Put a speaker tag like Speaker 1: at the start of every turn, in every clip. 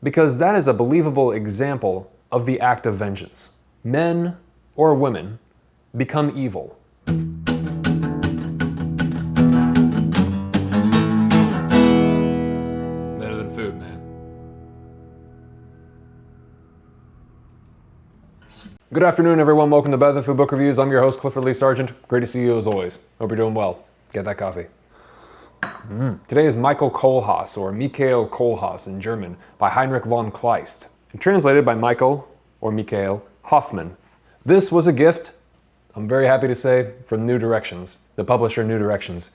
Speaker 1: because that is a believable example of the act of vengeance. Men or women become evil. Better than food, man. Good afternoon, everyone. Welcome to Better Than Food Book Reviews. I'm your host, Clifford Lee Sargent. Great to see you as always. Hope you're doing well. Get that coffee. Today is Michael Kohlhaas, or Michael Kohlhaas in German, by Heinrich von Kleist. Translated by Michael, or Michael, Hoffman. This was a gift, I'm very happy to say, from New Directions, the publisher New Directions.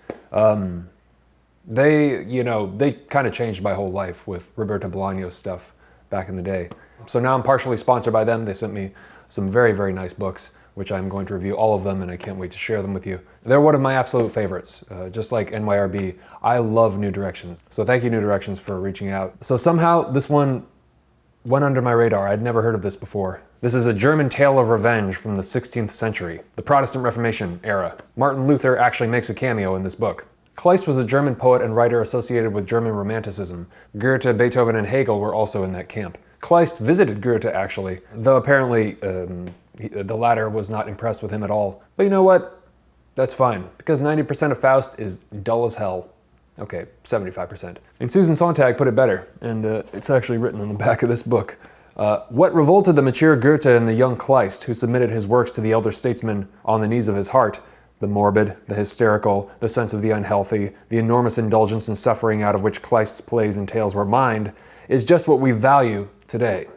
Speaker 1: They kind of changed my whole life with Roberto Bolaño's stuff back in the day. So now I'm partially sponsored by them. They sent me some very, very nice books, which I'm going to review all of them, and I can't wait to share them with you. They're one of my absolute favorites, just like NYRB. I love New Directions. So thank you, New Directions, for reaching out. So somehow this one went under my radar. I'd never heard of this before. This is a German tale of revenge from the 16th century, the Protestant Reformation era. Martin Luther actually makes a cameo in this book. Kleist was a German poet and writer associated with German Romanticism. Goethe, Beethoven, and Hegel were also in that camp. Kleist visited Goethe, actually, though apparently the latter was not impressed with him at all. But you know what? That's fine, because 90% of Faust is dull as hell. Okay, 75%. And Susan Sontag put it better, and it's actually written on the back of this book. What revolted the mature Goethe and the young Kleist, who submitted his works to the elder statesman on the knees of his heart, the morbid, the hysterical, the sense of the unhealthy, the enormous indulgence and suffering out of which Kleist's plays and tales were mined, is just what we value today.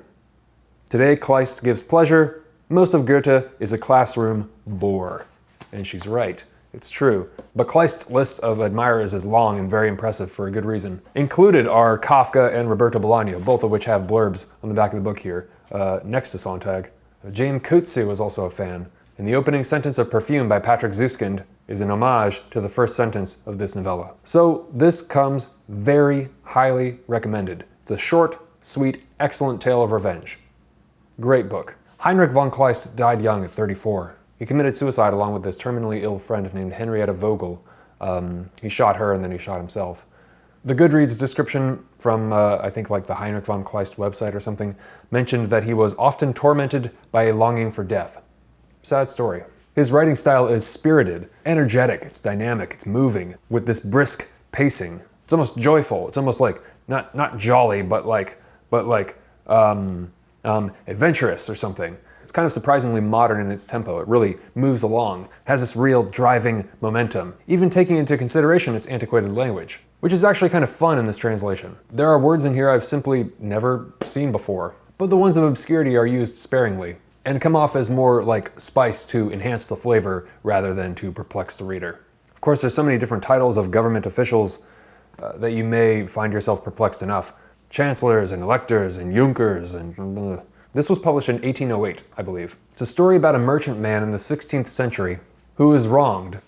Speaker 1: Today, Kleist gives pleasure. Most of Goethe is a classroom bore. And she's right. It's true. But Kleist's list of admirers is long and very impressive for a good reason. Included are Kafka and Roberto Bolaño, both of which have blurbs on the back of the book here, next to Sontag. Jane Coetzee was also a fan. And the opening sentence of Perfume by Patrick Zuskind is an homage to the first sentence of this novella. So this comes very highly recommended. It's a short, sweet, excellent tale of revenge. Great book. Heinrich von Kleist died young at 34. He committed suicide along with his terminally ill friend named Henrietta Vogel. He shot her and then he shot himself. The Goodreads description from, I think like the Heinrich von Kleist website or something, mentioned that he was often tormented by a longing for death. Sad story. His writing style is spirited, energetic, it's dynamic, it's moving, with this brisk pacing. It's almost joyful. It's almost like, not jolly, but adventurous or something. It's kind of surprisingly modern in its tempo. It really moves along, has this real driving momentum, even taking into consideration its antiquated language, which is actually kind of fun in this translation. There are words in here I've simply never seen before, but the ones of obscurity are used sparingly, and come off as more like spice to enhance the flavor rather than to perplex the reader. Of course, there's so many different titles of government officials that you may find yourself perplexed enough. Chancellors and electors and Junkers and... This was published in 1808, I believe. It's a story about a merchant man in the 16th century who is wronged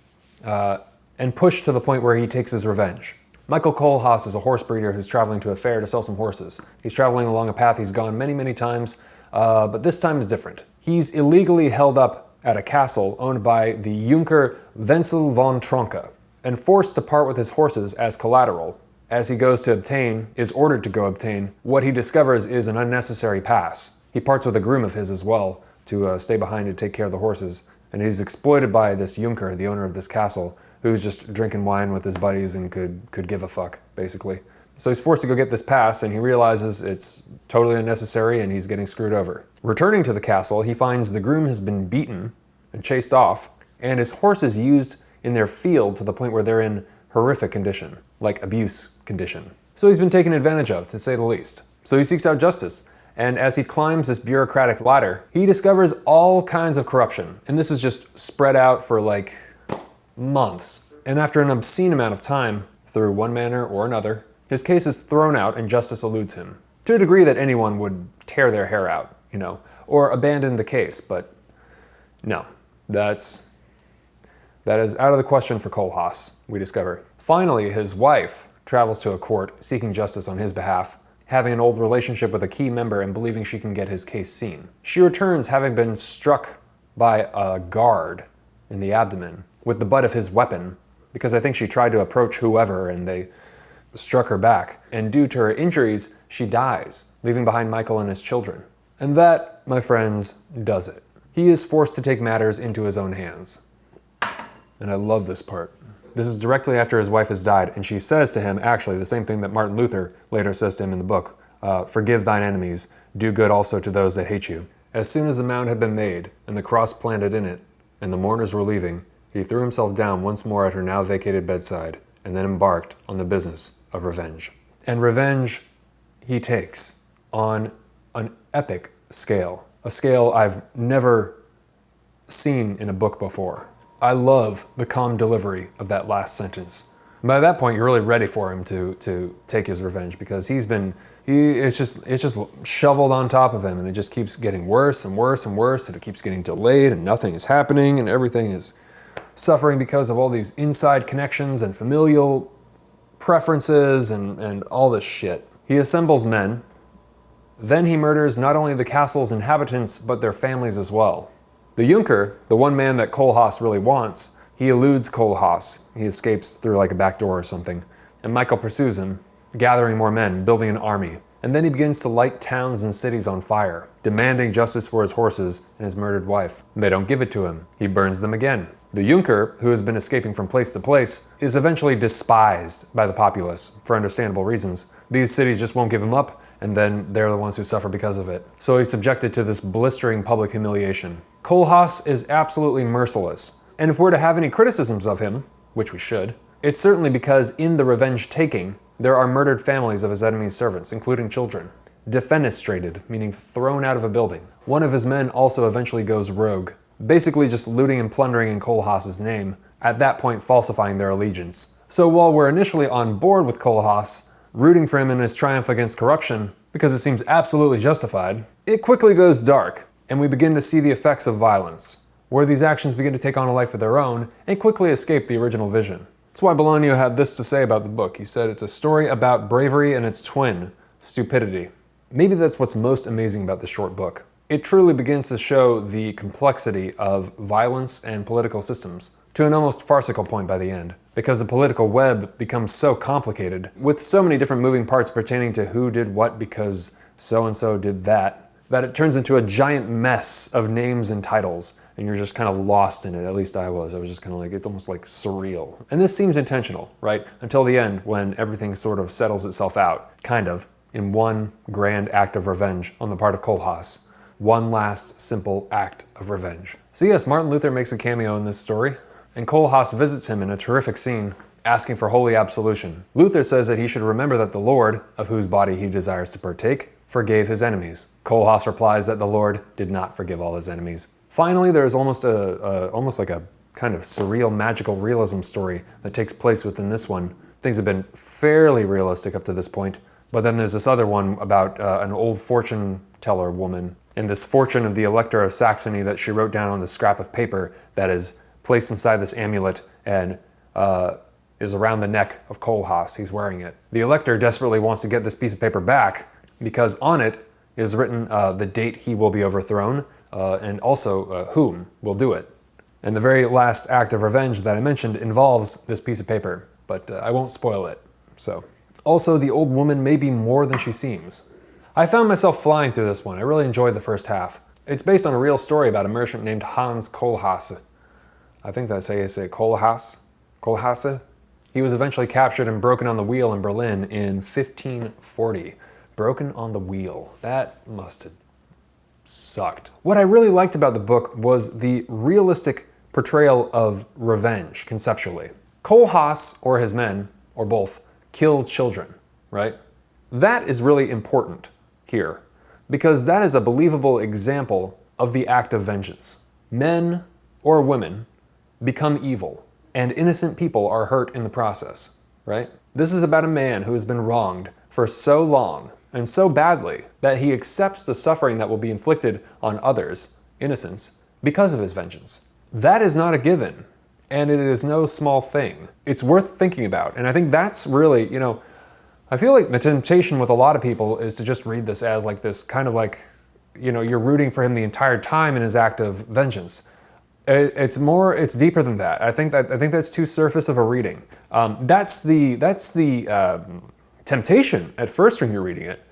Speaker 1: and pushed to the point where he takes his revenge. Michael Kohlhaas is a horse breeder who's traveling to a fair to sell some horses. He's traveling along a path he's gone many, many times, but this time is different. He's illegally held up at a castle owned by the Junker Wenzel von Tronke and forced to part with his horses as collateral. As he is ordered to go obtain, what he discovers is an unnecessary pass. He parts with a groom of his as well to stay behind to take care of the horses. And he's exploited by this Junker, the owner of this castle, who's just drinking wine with his buddies and could give a fuck, basically. So he's forced to go get this pass, and he realizes it's totally unnecessary and he's getting screwed over. Returning to the castle, he finds the groom has been beaten and chased off, and his horses used in their field to the point where they're in horrific condition, like abuse condition. So he's been taken advantage of, to say the least. So he seeks out justice. And as he climbs this bureaucratic ladder, he discovers all kinds of corruption. And this is just spread out for like months. And after an obscene amount of time, through one manner or another, his case is thrown out and justice eludes him. To a degree that anyone would tear their hair out, or abandon the case, but no, that is out of the question for Kohlhaas, we discover. Finally, his wife travels to a court seeking justice on his behalf, having an old relationship with a key member and believing she can get his case seen. She returns having been struck by a guard in the abdomen with the butt of his weapon, because I think she tried to approach whoever and they struck her back, and due to her injuries, she dies, leaving behind Michael and his children. And that, my friends, does it. He is forced to take matters into his own hands. And I love this part. This is directly after his wife has died, and she says to him, actually, the same thing that Martin Luther later says to him in the book, forgive thine enemies, do good also to those that hate you. As soon as the mound had been made, and the cross planted in it, and the mourners were leaving, he threw himself down once more at her now vacated bedside, and then embarked on the business of revenge. And revenge he takes on an epic scale, a scale I've never seen in a book before. I love the calm delivery of that last sentence. By that point, you're really ready for him to take his revenge, because it's just shoveled on top of him, and it just keeps getting worse and worse and worse, and it keeps getting delayed, and nothing is happening, and everything is suffering because of all these inside connections and familial preferences and all this shit. He assembles men. Then he murders not only the castle's inhabitants, but their families as well. The Junker, the one man that Kohlhaas really wants, he eludes Kohlhaas. He escapes through like a back door or something. And Michael pursues him, gathering more men, building an army. And then he begins to light towns and cities on fire, demanding justice for his horses and his murdered wife. They don't give it to him. He burns them again. The Junker, who has been escaping from place to place, is eventually despised by the populace, for understandable reasons. These cities just won't give him up, and then they're the ones who suffer because of it. So he's subjected to this blistering public humiliation. Kohlhaas is absolutely merciless. And if we're to have any criticisms of him, which we should, it's certainly because in the revenge taking, there are murdered families of his enemy's servants, including children. Defenestrated, meaning thrown out of a building. One of his men also eventually goes rogue, basically just looting and plundering in Kohlhaas's name, at that point falsifying their allegiance. So while we're initially on board with Kohlhaas, rooting for him in his triumph against corruption, because it seems absolutely justified, it quickly goes dark, and we begin to see the effects of violence, where these actions begin to take on a life of their own and quickly escape the original vision. That's why Bolaño had this to say about the book. He said it's a story about bravery and its twin, stupidity. Maybe that's what's most amazing about this short book. It truly begins to show the complexity of violence and political systems, to an almost farcical point by the end, because the political web becomes so complicated, with so many different moving parts pertaining to who did what because so-and-so did that it turns into a giant mess of names and titles, and you're just kind of lost in it. At least I was. I was just kind of like, it's almost like surreal. And this seems intentional, right? Until the end, when everything sort of settles itself out, kind of, in one grand act of revenge on the part of Kohlhaas. One last simple act of revenge. So yes, Martin Luther makes a cameo in this story, and Kohlhaas visits him in a terrific scene, asking for holy absolution. Luther says that he should remember that the Lord, of whose body he desires to partake, forgave his enemies. Kohlhaas replies that the Lord did not forgive all his enemies. Finally, there is almost like a kind of surreal, magical realism story that takes place within this one. Things have been fairly realistic up to this point, but then there's this other one about an old fortune teller woman and this fortune of the Elector of Saxony that she wrote down on the scrap of paper that is placed inside this amulet and is around the neck of Kohlhaas. He's wearing it. The Elector desperately wants to get this piece of paper back because on it is written the date he will be overthrown and also whom will do it. And the very last act of revenge that I mentioned involves this piece of paper, but I won't spoil it. So, also, the old woman may be more than she seems. I found myself flying through this one. I really enjoyed the first half. It's based on a real story about a merchant named Hans Kohlhaas. I think that's how you say Kohlhaas. Kohlhaas. He was eventually captured and broken on the wheel in Berlin in 1540. Broken on the wheel. That must have sucked. What I really liked about the book was the realistic portrayal of revenge, conceptually. Kohlhaas, or his men, or both, killed children, right? That is really important here, because that is a believable example of the act of vengeance. Men or women become evil, and innocent people are hurt in the process, right? This is about a man who has been wronged for so long and so badly that he accepts the suffering that will be inflicted on others, innocents, because of his vengeance. That is not a given, and it is no small thing. It's worth thinking about, and I think that's really, I feel like the temptation with a lot of people is to just read this as like this kind of like, you're rooting for him the entire time in his act of vengeance. It's deeper than that. I think that's too surface of a reading. That's the temptation at first when you're reading it,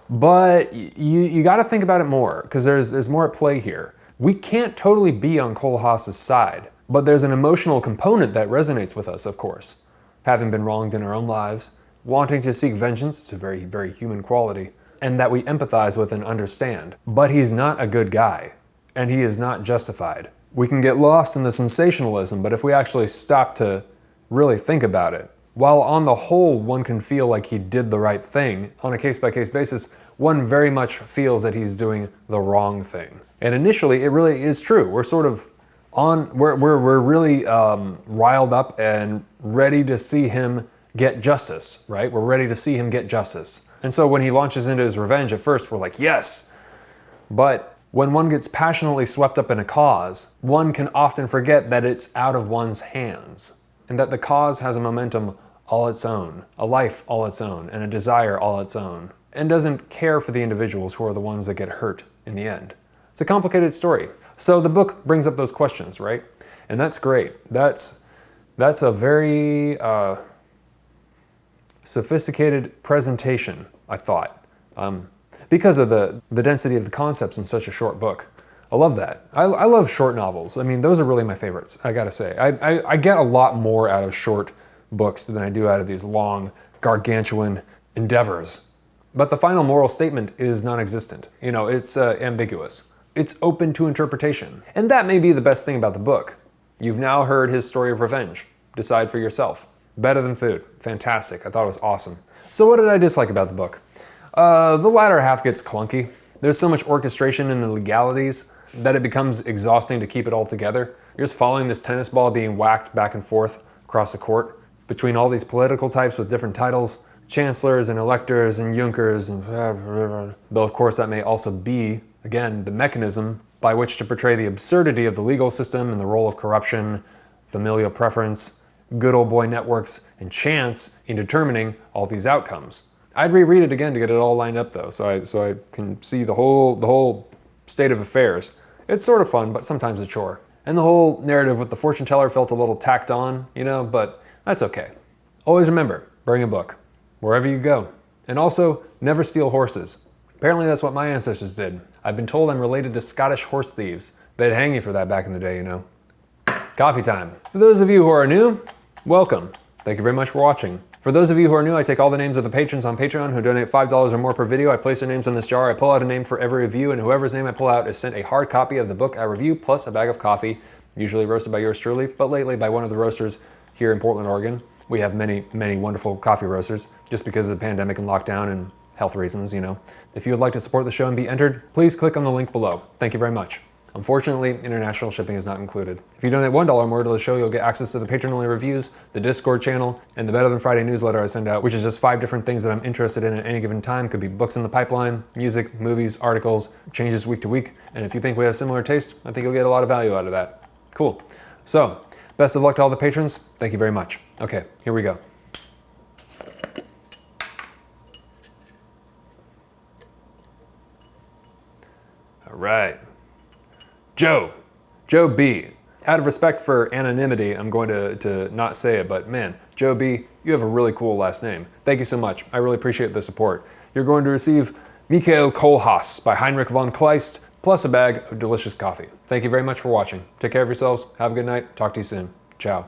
Speaker 1: but you got to think about it more, because there's more at play here. We can't totally be on Kohlhaas's side, but there's an emotional component that resonates with us, of course. Having been wronged in our own lives, wanting to seek vengeance, it's a very, very human quality, and that we empathize with and understand. But he's not a good guy, and he is not justified. We can get lost in the sensationalism, but if we actually stop to really think about it, while on the whole one can feel like he did the right thing, on a case-by-case basis, one very much feels that he's doing the wrong thing. And initially, it really is true. We're sort of we're really riled up and ready to see him get justice, right? We're ready to see him get justice. And so when he launches into his revenge, at first we're like, yes. But when one gets passionately swept up in a cause, one can often forget that it's out of one's hands, and that the cause has a momentum all its own, a life all its own, and a desire all its own, and doesn't care for the individuals who are the ones that get hurt in the end. It's a complicated story. So the book brings up those questions, right? And that's great. That's a very sophisticated presentation, I thought, because of the density of the concepts in such a short book. I love that. I love short novels. I mean, those are really my favorites, I gotta say. I get a lot more out of short books than I do out of these long, gargantuan endeavors. But the final moral statement is non-existent. You know, it's ambiguous. It's open to interpretation. And that may be the best thing about the book. You've now heard his story of revenge. Decide for yourself. Better than food. Fantastic. I thought it was awesome. So what did I dislike about the book? The latter half gets clunky. There's so much orchestration in the legalities that it becomes exhausting to keep it all together. You're just following this tennis ball being whacked back and forth across the court between all these political types with different titles, chancellors and electors and junkers, and though of course that may also be, again, the mechanism by which to portray the absurdity of the legal system and the role of corruption, familial preference, good old boy networks, and chance in determining all these outcomes. I'd reread it again to get it all lined up though, so I can see the whole state of affairs. It's sort of fun, but sometimes a chore. And the whole narrative with the fortune teller felt a little tacked on, you know, but that's okay. Always remember, bring a book, wherever you go. And also, never steal horses. Apparently that's what my ancestors did. I've been told I'm related to Scottish horse thieves. They'd hang you for that back in the day, you know. Coffee time. For those of you who are new, welcome. Thank you very much for watching. For those of you who are new, I take all the names of the patrons on Patreon who donate $5 or more per video. I place their names in this jar. I pull out a name for every review, and whoever's name I pull out is sent a hard copy of the book I review, plus a bag of coffee, usually roasted by yours truly, but lately by one of the roasters here in Portland, Oregon. We have many, many wonderful coffee roasters, just because of the pandemic and lockdown and health reasons, you know. If you would like to support the show and be entered, please click on the link below. Thank you very much. Unfortunately, international shipping is not included. If you donate $1 or more to the show, you'll get access to the patron-only reviews, the Discord channel, and the Better Than Friday newsletter I send out, which is just 5 different things that I'm interested in at any given time. Could be books in the pipeline, music, movies, articles, changes week to week. And if you think we have similar taste, I think you'll get a lot of value out of that. Cool. So, best of luck to all the patrons. Thank you very much. Okay, here we go. All right. Joe B. Out of respect for anonymity, I'm going to not say it, but man, Joe B, you have a really cool last name. Thank you so much. I really appreciate the support. You're going to receive Mikhail Kohlhaas by Heinrich von Kleist, plus a bag of delicious coffee. Thank you very much for watching. Take care of yourselves. Have a good night. Talk to you soon. Ciao.